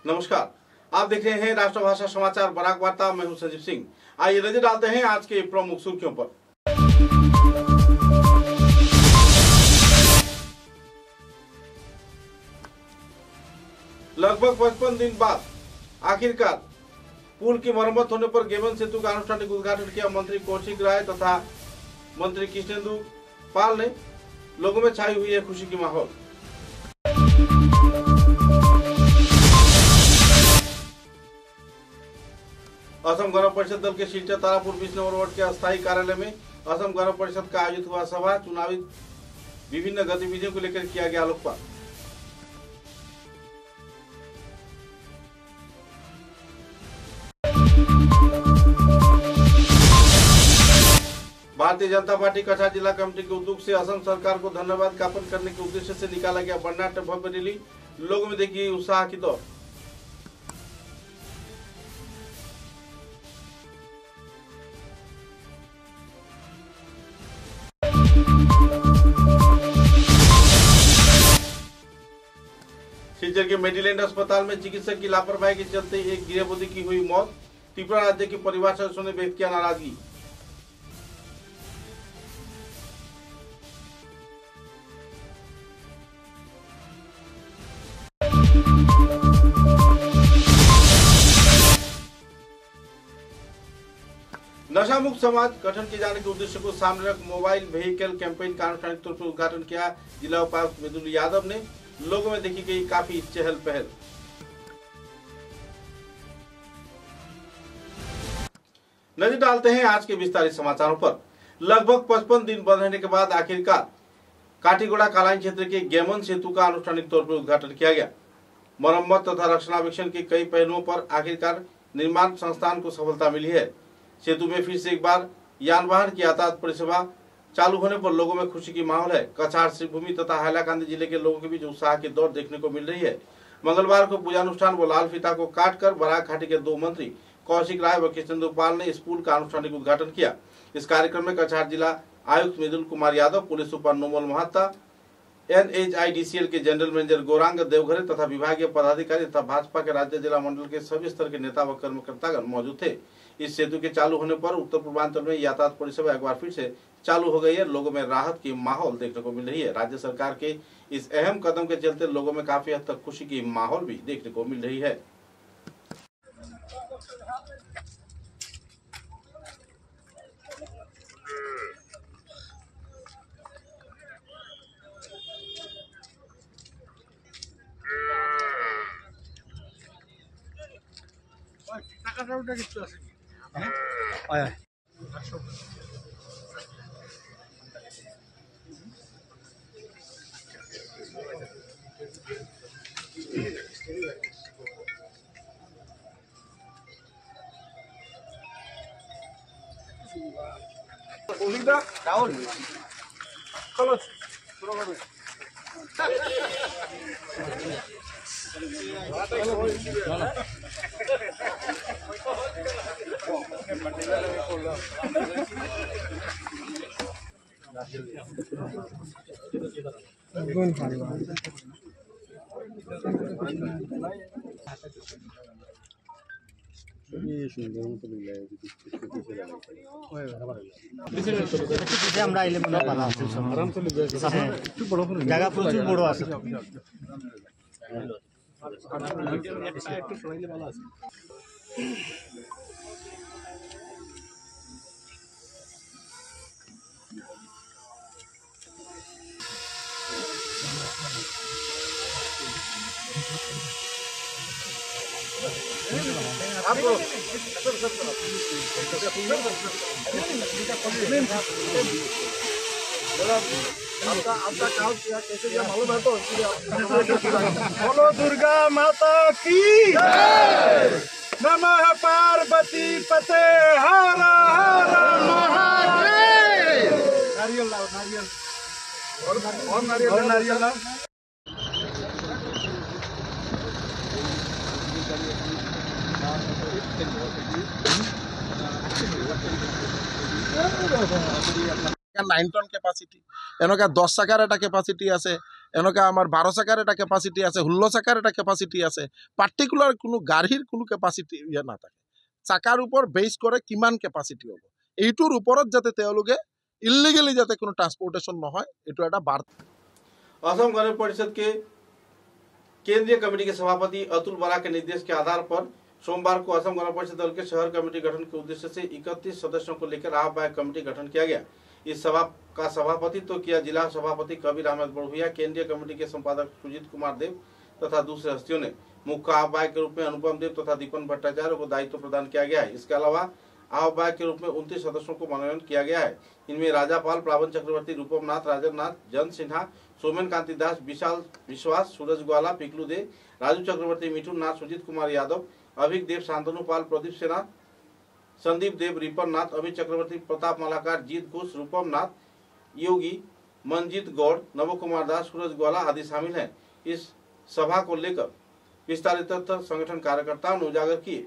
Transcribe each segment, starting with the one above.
नमस्कार, आप देख रहे हैं राष्ट्रभाषा समाचार बराक वार्ता। मैं हूं संजीव सिंह। आइए नजर डालते हैं आज के प्रमुख सुर्खियों पर। लगभग 55 दिन बाद आखिरकार पुल की मरम्मत होने पर गेमन सेतु का आनुष्ठानिक उद्घाटन किया मंत्री कौशिक राय तथा मंत्री कृष्णेंदु पाल ने। लोगों में छाई हुई है खुशी की माहौल। असम गण परिषद दल के शिलचर तारापुर 20 नंबर वार्ड के अस्थायी कार्यालय में असम गण परिषद का आयोजित हुआ सभा। चुनावी विभिन्न गतिविधियों को लेकर किया गया लोकपाल। भारतीय जनता पार्टी कछार जिला कमेटी के उद्योग से असम सरकार को धन्यवाद ज्ञापन करने के उद्देश्य से निकाला गया वर्णाढ्य भव्य रैली। लोगों में देखी उत्साह की दौड़। शिलचर के मेडीलैंड अस्पताल में चिकित्सक की लापरवाही के चलते एक गृहबंदी की हुई मौत। त्रिपुरा राज्य के परिवार सदस्यों ने व्यक्त किया नाराजगी। नशा मुक्त समाज गठन किए जाने के उद्देश्य को सामने रख मोबाइल व्हीकल कैंपेन का आनुष्ठानिक तौर पर उद्घाटन किया जिला उपायुक्त मृदुल यादव ने। लोगों में देखी गई काफी चहल पहल। नजर डालते हैं आज के विस्तारित समाचारों पर। लगभग 55 दिन बंद रहने के बाद आखिरकार काठीगुड़ा कालाइन क्षेत्र के गेमन सेतु का आनुष्ठानिक तौर पर उद्घाटन किया गया। मरम्मत तथा रक्षणावेक्षण के कई पहलुओं पर आखिरकार निर्माण संस्थान को सफलता मिली है। सेतु में फिर से एक बार यान वाहन की यातायात परिसेवा चालू होने पर लोगों में खुशी की माहौल है। कछार, श्रीभूमि तथा हैलाकांदी जिले के लोगों के बीच उत्साह की दौड़ देखने को मिल रही है। मंगलवार को पूजानुष्ठान व लाल फीता को काटकर बराक घाटी के दो मंत्री कौशिक राय व कृष्णेंदु पाल ने इस पुल का आनुष्ठानिक उद्घाटन किया। इस कार्यक्रम में कछार जिला आयुक्त Mridul Kumar Yadav, police super Numal Mahatta, NHIDCL के जनरल मैनेजर गौरांग देवघरे तथा विभागीय पदाधिकारी तथा भाजपा के राज्य जिला मंडल के सभी स्तर के नेता व कर्मकर्तागण मौजूद थे। इस सेतु के चालू होने पर उत्तर पूर्वांचल में यातायात परिसेवा एक बार फिर से चालू हो गई है। लोगों में राहत की माहौल देखने को मिल रही है। राज्य सरकार के इस अहम कदम के चलते लोगों में काफी हद तक खुशी की माहौल भी देखने को मिल रही है। আমরা আইলে মনে পারা আছে জায়গা প্রচুর বড় আছে। आपका काम किया कैसे किया मालूम है तो बोलो दुर्गा माता की नमः पार्वती पते हर हर महादेव। नारियल लाओ, नारियल और नारियल लाओ।9 টন कैपासिटी एनका 10 চাকাৰ এটা कैपासिटी আছে এনেকা আমার 12 চাকার একটা ক্যাপাসিটি আছে, 16 চাকার একটা ক্যাপাসিটি আছে। পার্টিকুলার কোনো গাড়ীৰ কোনো ক্যাপাসিটি নাথাকে, চাকাৰ ওপৰত বেছ কৰে কিমান ক্যাপাসিটি হ'ব, এইটোৰ ওপৰত যাতে তেওঁলোকে ইলিগেলি যাতে কোনো ট্रांसपोर्टेशन নহয়, এইটো এটা বার্তা। असम गण परिषद के केंद्रीय कमेटी के सभापति अतुल बरा के निर्देश के आधार पर सोमवार को असम गण परिषद दल के शहर कमेटी गठन के उद्देश्य से 31 सदस्यों को लेकर आह्वायक कमेटी गठन किया गया। इस सभा का सभापतित्व किया जिला सभापति कबीर अहमद बड़भुइया, केंद्रीय कमेटी के संपादक सुजीत कुमार देव तथा दूसरे हस्तियों ने। मुख्य आह्वायक के रूप में अनुपम देव तथा दीपन भट्टाचार्य को दायित्व प्रदान किया गया है। इसके अलावा आह्वायक के रूप में 29 सदस्यों को मनोनयन किया गया है। इनमें राजापाल, प्लावन चक्रवर्ती, रूपम नाथ, राजन नाथ, जन सिन्हा, सोमेन कांति दास, विशाल विश्वास, सूरज ग्वाला, पिकलू दे, राजू चक्रवर्ती, मिठुन नाथ, सुजीत कुमार यादव, अभिक देव, शांतनु पाल, प्रदीप सेना, संदीप देव, रिपन नाथ, अमित चक्रवर्ती, प्रताप मलाकार, जीत घोष, रूपम नाथ, योगी, मंजीत गौड़, नव कुमार दास, सूरज ग्वाला आदि शामिल हैं। इस सभा को लेकर विस्तारित तथ्य संगठन कार्यकर्ताओं ने उजागर किए।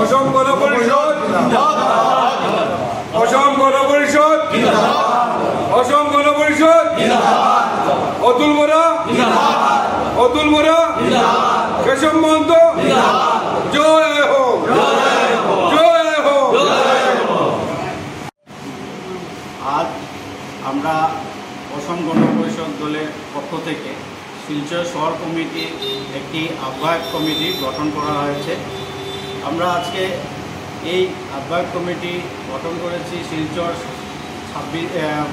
অসম গণ পরিষদ, অসম গণ পরিষদ, অসম গণ পরিষদ, অতুল বরা, অতুল বরা, কেশব মহন্ত, জয় হো, জয় হো। আজ আমরা অসম গণ পরিষদ দলের পক্ষ থেকে শিলচর শহর কমিটি একটি আহ্বায়ক কমিটি গঠন করা হয়েছে। আমরা আজকে এই আহ্বায়ক কমিটি গঠন করেছি শিলচর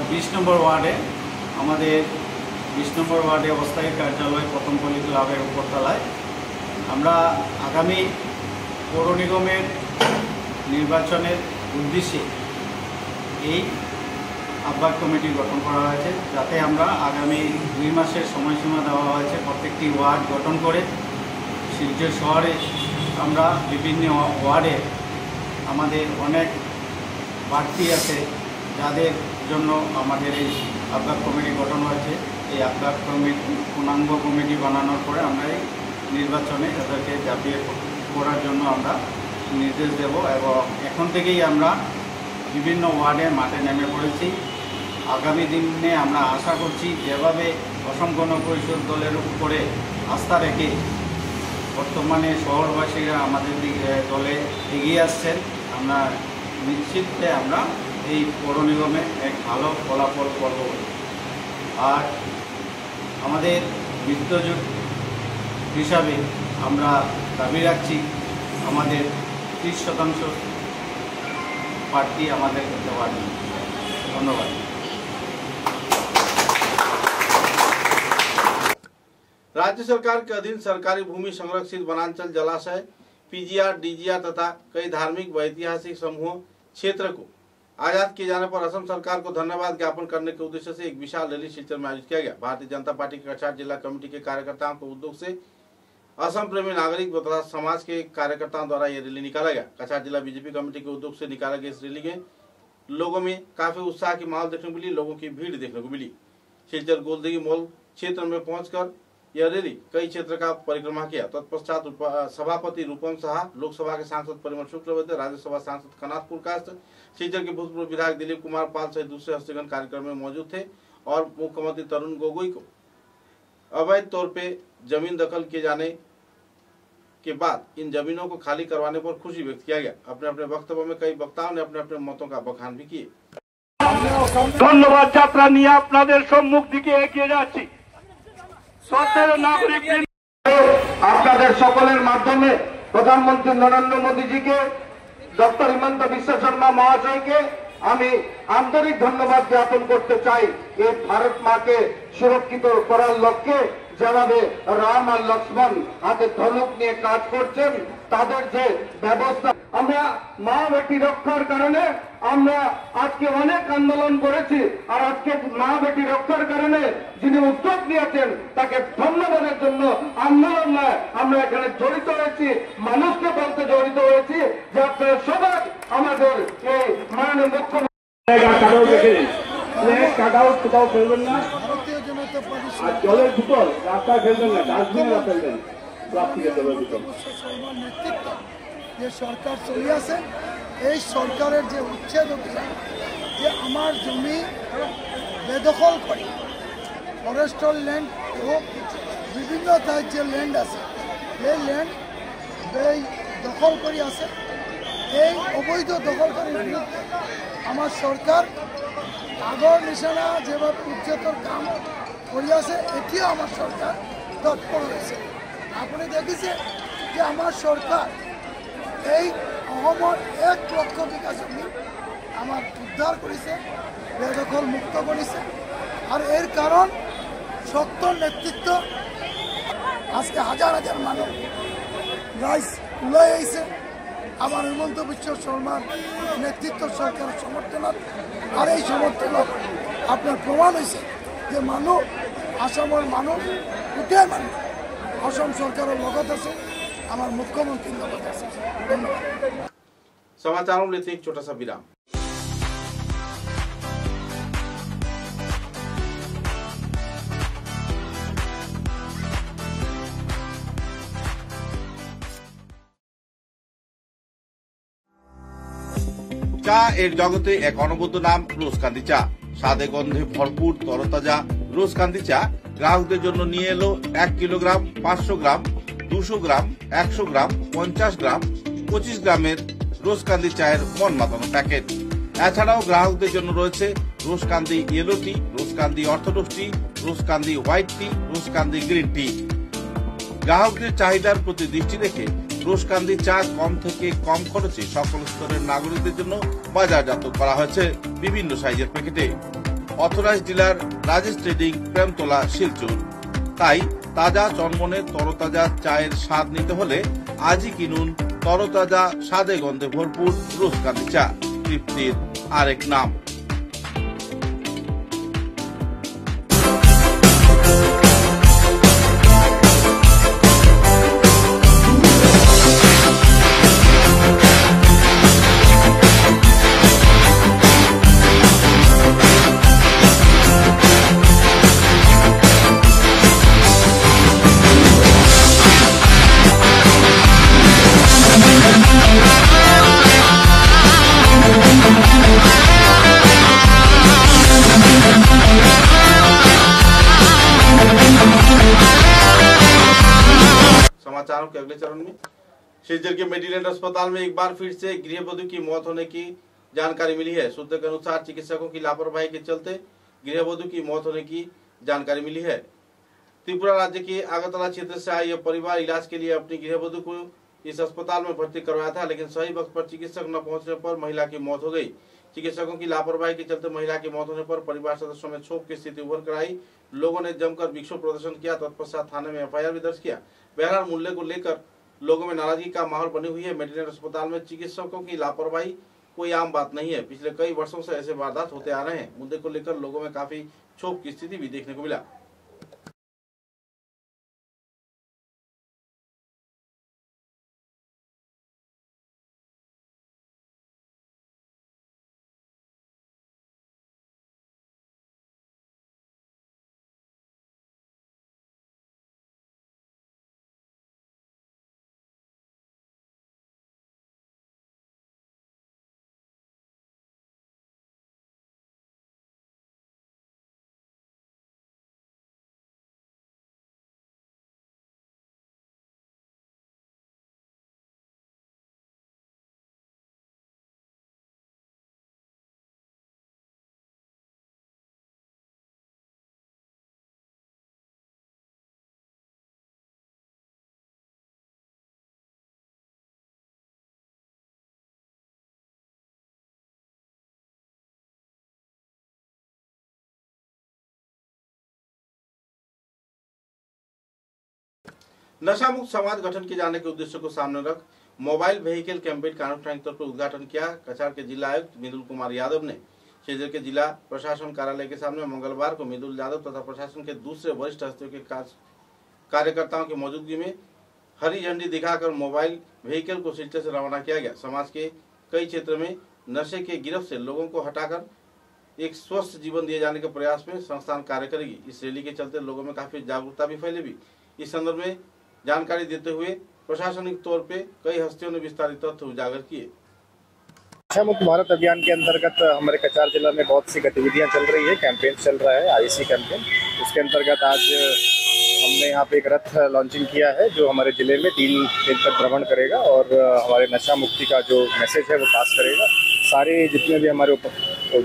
20 নম্বর ওয়ার্ডে, আমাদের 20 নম্বর ওয়ার্ডে অস্থায়ী কার্যালয় প্রথমপল্লী ক্লাবের উপরতলায়। আমরা আগামী পৌর নিগমের নির্বাচনের উদ্দেশ্যে এই আহ্বায়ক কমিটি গঠন করা হয়েছে, যাতে আমরা আগামী 2 মাসের সময়সীমা দেওয়া হয়েছে প্রত্যেকটি ওয়ার্ড গঠন করে। শিলচর শহরে আমরা বিভিন্ন ওয়ার্ডে আমাদের অনেক প্রার্থী আছে, যাদের জন্য আমাদের এই আহ্বায়ক কমিটি গঠন হয়েছে। এই আহ্বায়ক কমিটি পূর্ণাঙ্গ কমিটি বানানোর পরে আমরা এই নির্বাচনে তাদেরকে ঝাঁপিয়ে পড়ার জন্য আমরা নির্দেশ দেব এবং এখন থেকেই আমরা বিভিন্ন ওয়ার্ডে মাঠে নেমে পড়েছি। আগামী দিনে আমরা আশা করছি যেভাবে অসম গণ পরিষদ দলের উপরে আস্থা রেখে বর্তমানে শহরবাসীরা আমাদের দিকে দলে এগিয়ে আসছেন, আমরা নিশ্চিত যে আমরা এই পৌর নিগমে এক ভালো ফলাফল করব। আর আমাদের মিত্রজোট হিসাবে আমরা দাবি রাখছি আমাদের 30% প্রার্থী আমাদেরকে দেওয়ার জন্য। ধন্যবাদ। राज्य सरकार के अधीन सरकारी भूमि संरक्षित वनांचल, जलाशय, पीजीआर, डीजीआर तथा कई धार्मिक व ऐतिहासिक समूह क्षेत्र को आजाद किए जाने पर असम सरकार को धन्यवाद ज्ञापन करने के उद्देश्य से एक विशाल रैली शिलचर में आयोजित किया गया। भारतीय जनता पार्टी के कछार जिला कमेटी के कार्यकर्ताओं के उद्योग से असम प्रेमी नागरिक तथा समाज के कार्यकर्ताओं द्वारा यह रैली निकाला गया। कछार जिला बीजेपी कमेटी के उद्योग से निकाला गया इस रैली में लोगों में काफी उत्साह की माहौल देखने को मिली, लोगों की भीड़ देखने को मिली। शिलचर गोलदगी मॉल क्षेत्र में पहुंचकर यह रैली कई क्षेत्र का परिक्रमा किया। तत्पश्चात सभापति रूपम साहा, लोकसभा के सांसद परिमल शुक्लवैद्य, राज्यसभा सांसद कनाथपुर कास्ट, शिलचर के भूतपूर्व विधायक दिलीप कुमार पाल सहित दूसरे हस्तीगण कार्यक्रम में मौजूद थे और मुख्यमंत्री तरुण गोगोई को अवैध तौर पे जमीन दखल किए जाने के बाद इन जमीनों को खाली करवाने पर खुशी व्यक्त किया गया। अपने अपने वक्तव्य में कई वक्ताओं ने अपने अपने मतों का बखान भी किए। ধন্যবাদ। যাত্রা নিয়ে আপনাদের সম্মুখ দিকে এগিয়ে যাচ্ছি। আপনাদের সকলের মাধ্যমে প্রধানমন্ত্রী নরেন্দ্র মোদীজিকে, ডক্টর হিমন্ত বিশ্ব শর্মা মহাশয়কে আমি আন্তরিক ধন্যবাদ জ্ঞাপন করতে চাই। এই ভারত মাকে সুরক্ষিত করার লক্ষ্যে যেভাবে রাম আর লক্ষ্মণ হাতে ধনুক নিয়ে কাজ করছেন, তাদের যে ব্যবস্থা, আমরা মা বেটি রক্ষার কারণে আমরা আজকে অনেক আন্দোলন করেছি। আর আজকে মা বেটি রক্ষার কারণে যিনি উদ্যোগ নিয়েছেন তাকে ধন্যবাদের জন্য আন্দোলন নয়, আমরা এখানে জড়িত হয়েছি, মানুষকে বলতে জড়িত হয়েছি যে আপনারা সবাই আমাদের এই মাননীয় মুখ্যমন্ত্রী কাটাও কোথাও ফেলবেন না, আর জলের বোতল রাস্তায় ফেলবেন না, ডাস্টবিনে ফেলবেন। নেতৃত্ব যে সরকার চলি আছে এই সরকারের যে উচ্ছেদ অভিযান যে আমার জমি বেদখল করে ফরেস্টাল ল্যান্ড হোক বিভিন্ন তার যে ল্যান্ড আছে এই ল্যান্ড এই দখল করে আছে এই অবৈধ দখলকারীর বিরুদ্ধে আমার সরকার আগর নিশানা যেভাবে উচ্ছেদর কাম করে আছে এটিও আমার সরকার তৎপর হয়েছে। আপনি দেখেছেন যে আমার সরকার এই অহমর 1 লক্ষ বিঘা জমি আমার উদ্ধার করেছে, বেদখল মুক্ত করেছে। আর এর কারণ শক্ত নেতৃত্ব। আজকে হাজার হাজার মানুষ রাইস উলাই আইছে আমার হিমন্ত বিশ্ব শর্মার নেতৃত্ব সরকারের সমর্থনত। আর এই সমর্থনত আপনার প্রমাণ হয়েছে যে মানুষ আসামের মানুষ উঠে মানুষ অসম সরকারের লগত আছে, আমার মুখ্যমন্ত্রীর লগত আছে। ধন্যবাদ। समाचारों में लेते एक छोटा सा विराम। চা এর জগতে এক অনবদ্য নাম রোজকান্দি চা। স্বাদে গন্ধে ভরপুর তরতাজা রোজকান্দি চা গ্রাহকদের জন্য নিয়ে এলো 1 কিলোগ্রাম, 500 গ্রাম, 200 গ্রাম, 100 গ্রাম, 50 গ্রাম, 25 গ্রামের রোজকান্দি চায়ের মন মাতানো প্যাকেট। এছাড়াও গ্রাহকদের জন্য রয়েছে রোজকান্দি ইয়েলো টি, রোজকান্দি অর্থোডক্স টি, রোজকান্দি হোয়াইট টি, রোজকান্দি গ্রিন টি। গ্রাহকদের চাহিদার প্রতি দৃষ্টি রেখে রোজকান্দি চা কম থেকে কম খরচে সকল স্তরের নাগরিকদের জন্য বাজারজাত করা হয়েছে বিভিন্ন সাইজের প্যাকেটে। Authorised dealer Rajesh trading, Premtala, Silchar. তাই তাজা চনমনে তরতাজা চায়ের স্বাদ নিতে হলে আজই কিনুন তরতাজা স্বাদে গন্ধে ভরপুর রোজকান্দি চা, তৃপ্তির আরেক নাম। समाचारों के अगले चरण में शिलचर के मेडीलैंड अस्पताल में एक बार फिर से गृहवधू की मौत होने की जानकारी मिली है। सूत्रों के अनुसार चिकित्सकों की लापरवाही के चलते गृहवधू की मौत होने की जानकारी मिली है। त्रिपुरा राज्य के आगरतला क्षेत्र से आई यह परिवार इलाज के लिए अपनी गृहवधू को इस अस्पताल में भर्ती करवाया था, लेकिन सही वक्त पर चिकित्सक न पहुंचने पर महिला की मौत हो गई। चिकित्सकों की लापरवाही के चलते महिला की मौत होने पर परिवार सदस्यों में क्षोभ की स्थिति उभर कर आई। लोगों ने जमकर विक्षोभ प्रदर्शन किया, तत्पश्चात थाने में एफआईआर भी दर्ज किया। बहरहाल मूल्य को लेकर लोगों में नाराजगी का माहौल बनी हुई है। मेडीलैंड अस्पताल में चिकित्सकों की लापरवाही कोई आम बात नहीं है। पिछले कई वर्षों से ऐसे वारदात होते आ रहे हैं। मुद्दे को लेकर लोगों में काफी क्षोभ की स्थिति भी देखने को मिला। नशा मुक्त समाज गठन किए जाने के उद्देश्य को सामने रख मोबाइल व्हीकल कैंपेन का अनुष्ठानिक तौर पर उद्घाटन किया। कछार के जिला आयुक्त मृदुल कुमार यादव ने शिलचर के जिला प्रशासन कार्यालय के सामने मंगलवार को मृदुल यादव तथा प्रशासन के दूसरे वरिष्ठ हस्तियों के कार्यकर्ताओं की मौजूदगी में हरी झंडी दिखाकर मोबाइल व्हीकल को शिलचर से रवाना किया गया। समाज के कई क्षेत्र में नशे के गिरफ्त से लोगों को हटाकर एक स्वस्थ जीवन दिए जाने के प्रयास में संस्थान कार्य करेगी। इस रैली के चलते लोगों में काफी जागरूकता भी फैलेगी। इस संदर्भ में जानकारी देते हुए प्रशासनिक तौर पे कई हस्तियों ने विस्तारित तथ्य उजागर किए। नशा मुक्त भारत अभियान के अंतर्गत हमारे कचार जिला में बहुत सी गतिविधियां चल रही है। कैंपेन चल रहा है, आईसी कैंपेन। उसके अंतर्गत आज हमने यहाँ पे एक रथ लॉन्चिंग किया है जो हमारे जिले में 3 दिन तक भ्रमण करेगा और हमारे नशा मुक्ति का जो मैसेज है वो पास करेगा। सारे जितने भी हमारे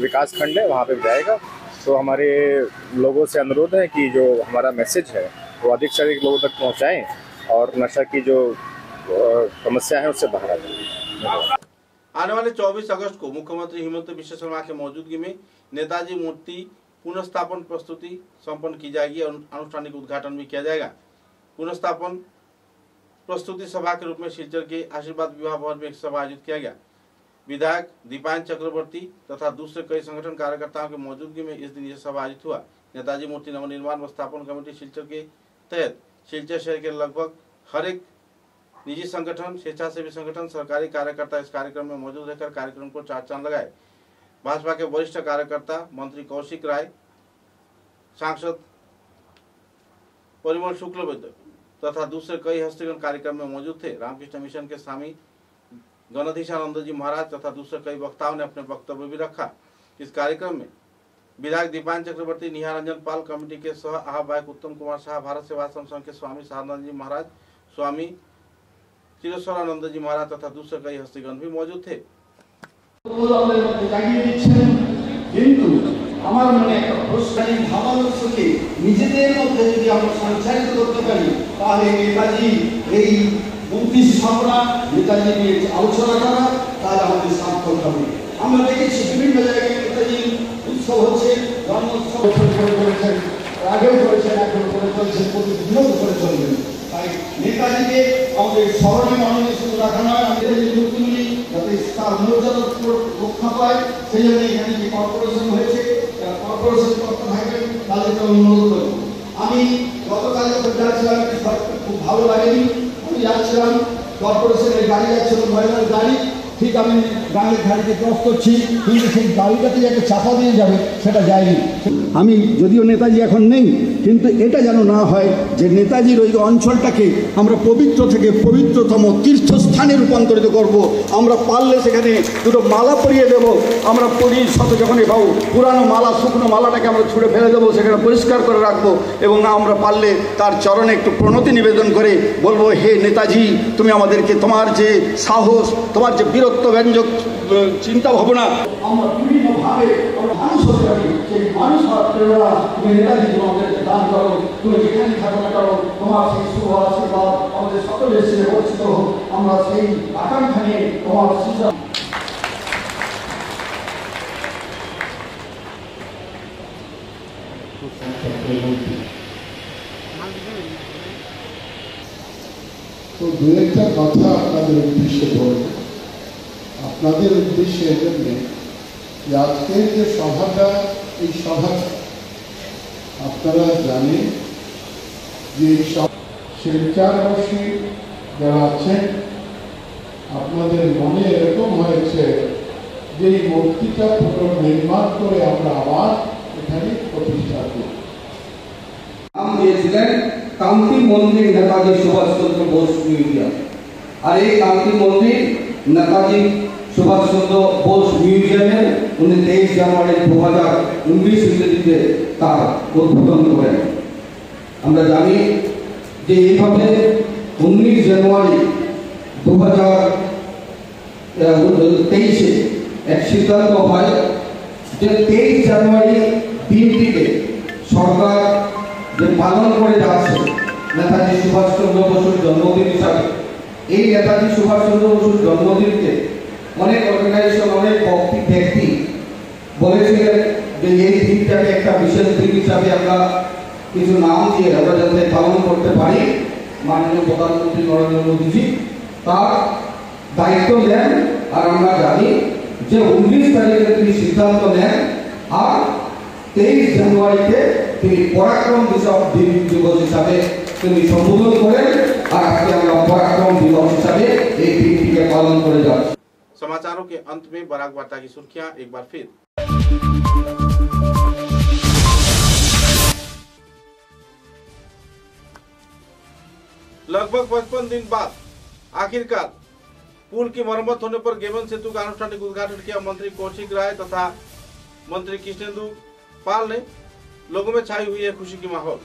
विकास खंड है वहाँ पे जाएगा। तो हमारे लोगों से अनुरोध है कि जो हमारा मैसेज है वो अधिक से अधिक लोगों तक पहुँचाएँ और नशा की जो समस्या है उससे बाहर आ जाए। आने वाले 24 अगस्त को मुख्यमंत्री हिमंत बिश्व शर्मा के मौजूदगी में नेताजी मूर्ति पुनर्स्थापन प्रस्तुति संपन्न की जाएगी और आनुष्ठानिक उद्घाटन भी किया जाएगा। पुनर्स्थापन प्रस्तुति सभा के रूप में सिलचर के आशीर्वाद विवाह भवन में एक सभा आयोजित किया गया। विधायक दीपायन चक्रवर्ती तथा दूसरे कई संगठन कार्यकर्ताओं की मौजूदगी में इस दिन यह सभा आयोजित हुआ। नेताजी मूर्ति नवनिर्माण व स्थापन कमेटी सिलचर के तहत सिलचर शहर के लगभग हर एक निजी संगठन, स्वेच्छासेवी संगठन, सरकारी कार्यकर्ता इस कार्यक्रम में मौजूद रहकर कार्यक्रम को चार चांद लगाए। भाजपा के वरिष्ठ कार्यकर्ता मंत्री कौशिक राय, सांसद परिमल शुक्ल तथा दूसरे कई हस्तीगण कार्यक्रम में मौजूद थे। रामकृष्ण मिशन के स्वामी गणधीशानंद जी महाराज तथा दूसरे कई वक्ताओं ने अपने वक्तव्य भी रखा। इस कार्यक्रम में विधायक दीपायन चक्रवर्ती, निहार रंजन पाल, कमेटी के सह आह्वायक उत्तम कुमार शाह, भारत सेवाश्रम संघ के स्वामी सहानंद जी महाराज, स्वामी चिरेश्वरानंद जी महाराज तथा दूसरे कई हस्तीगण भी मौजूद थे। কিন্তু আমার মনে একটা প্রশ্নের ভাবানুসকে নিজেদের মধ্যে যদি আমরা সঞ্চারিত করতে পারি তাহলে নেতাজি এই 29 সভা নেতাজি নিয়ে আলোচনা করা তাহলে আমাদের সার্থক হবে। আমরা দেখেছি বিভিন্ন জায়গায় নেতাজি উৎসব হচ্ছে, জন্মোৎসব করেছেন, আগেও করেছেন, এখন করে চলছেন, প্রতিদিনও করে চলবেন। তাই নেতাজিকে আমাদের স্মরণে মনে শুধু রাখা নয়, আমাদের যে মূর্তিগুলি যাতে তার মর্যাদা রক্ষা পায় সেই জন্য এখানে যে কর্পোরেশন হয়েছে কর্পোরেশন করতে থাকবেন তাদেরকে অনুরোধ করব। আমি গতকাল যখন যাচ্ছিলাম খুব ভালো লাগেনি, আমি যাচ্ছিলাম কর্পোরেশনের গাড়ি যাচ্ছিল, মহিলার গাড়ি, ঠিক আমি গাড়ির গাড়িতে ক্রস করছি কিন্তু সেই গাড়িটাতে একটা চাপা দিয়ে যাবে সেটা যায়নি। আমি যদিও নেতাজি এখন নেই কিন্তু এটা যেন না হয় যে নেতাজির ওই অঞ্চলটাকে আমরা পবিত্র থেকে পবিত্রতম তীর্থস্থানে রূপান্তরিত করব। আমরা পারলে সেখানে দুটো মালা পরিয়ে দেব। আমরা পুরীর সাথে যখনই পাবো পুরানো মালা, শুকনো মালাটাকে আমরা ছুঁড়ে ফেলে দেবো, সেখানে পরিষ্কার করে রাখবো এবং আমরা পারলে তার চরণে একটু প্রণতি নিবেদন করে বলবো, হে নেতাজি, তুমি আমাদেরকে তোমার যে সাহস, তোমার যে বীরত্ব ব্যঞ্জক চিন্তা ভাবনা আমরা বিভিন্নভাবে মানুষ হতে পারি, সেই মানুষ হওয়ার প্রেরণা তুমি নেতাজি আমাদেরকে দান করো। তুমি যেখানে থাকো না করো তোমার সেই শুভ আশীর্বাদ আমাদের সকলের সাথে বর্ষিত হোক। আমরা সেই আকাঙ্ক্ষা নিয়ে তোমার চিন্তা তো দু একটা কথা আপনাদের উদ্দেশ্যে বলব। আপনাদের উদ্দেশ্যে এজন্য যে আজকের যে সভাটা, এই সভাটা আপনারা জানেন যে শিলচরবাসী যারা আছেন আপনাদের মনে এরকম হয়েছে যে এই মূর্তিটা পুনর্নির্মাণ করে আমরা আবার এখানে প্রতিষ্ঠা করি। নাম দিয়েছিলেন কান্তি মন্দির নেতাজি সুভাষচন্দ্র বোস মিউজিয়াম। আর এই কান্তি মন্দির নেতাজি সুভাষচন্দ্র বোস মিউজিয়ামে উনি 23 জানুয়ারি 2019 ইংরেজিতে তার উদ্বোধন করেন। আমরা জানি যে এইভাবে 19 জানুয়ারি 2023 এক সিদ্ধান্ত হয় যে 23 জানুয়ারি দিনটিকে সরকার যে পালন করে যাচ্ছে নেতাজি সুভাষচন্দ্র বসুর জন্মদিন হিসাবে। এই নেতাজি সুভাষচন্দ্র বসুর জন্মদিনকে অনেক অর্গানাইজেশন, অনেক ব্যক্তি বলেছিলেন যে এই দিনটাকে একটা বিশেষ দিন হিসাবে আমরা কিছু নাম দিয়ে আমরা যাতে পালন করতে পারি। মাননীয় প্রধানমন্ত্রী নরেন্দ্র মোদীজি তার দায়িত্ব নেন আর আমরা জানি যে 19 তারিখে তিনি সিদ্ধান্ত নেন আর 23 জানুয়ারিতে তিনি পরাক্রম দিবস হিসাবে তিনি সম্বোধন করেন আর আজকে আমরা পরাক্রম দিবস হিসাবে এই দিনটিকে পালন করে যাচ্ছি। समाचारों के अंत में बराक वार्ता की सुर्खियां एक बार फिर। लगभग 55 दिन बाद आखिरकार पुल की मरम्मत होने पर गेमन सेतु का आनुष्ठानिक उद्घाटन किया मंत्री कौशिक राय तथा मंत्री कृष्णेंदु पाल ने। लोगों में छाई हुई है खुशी की माहौल।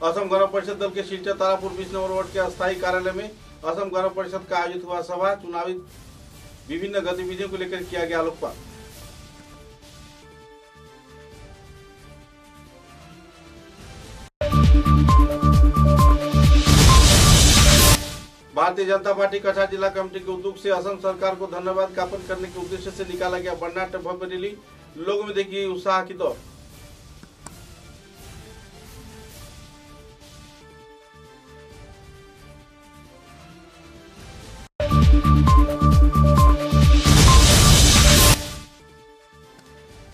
असम गण परिषद दल के शिलचर तारापुर 20 नंबर वार्ड के अस्थायी कार्यालय में असम गण परिषद का आयोजित हुआ सभा। चुनावी विभिन्न गतिविधियों को लेकर किया गया आलोकपात। भारतीय जनता पार्टी कछार जिला कमेटी के उद्योग से असम सरकार को धन्यवाद ज्ञापन करने के उद्देश्य से निकाला गया वर्णाढ्य भव्य रैली। लोगों में देखी उत्साह की दौड़।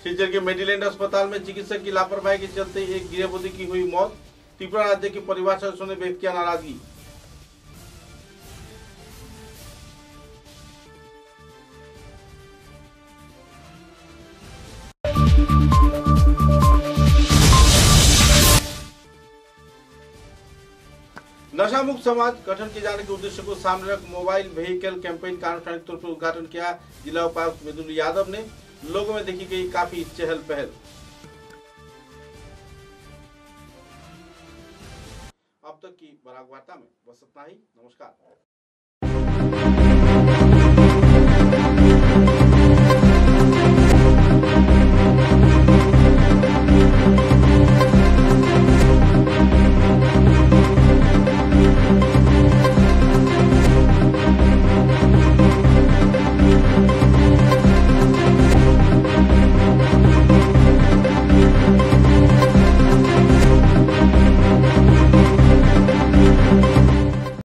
शिलचर के मेडीलैंड अस्पताल में चिकित्सक की लापरवाही के चलते एक गृहबंदी की हुई मौत। त्रिपुरा राज्य के परिवार सदस्यों ने व्यक्त किया नाराजगी। नशा मुक्त समाज गठन किए जाने के उद्देश्य को सामने रख मोबाइल व्हीकल कैंपेन का आनुष्ठानिक तौर पर उद्घाटन किया जिला उपायुक्त मृदुल यादव ने। लोगों में देखी गई काफी चहल पहल। अब तक की बराक वार्ता में बस इतना ही। नमस्कार।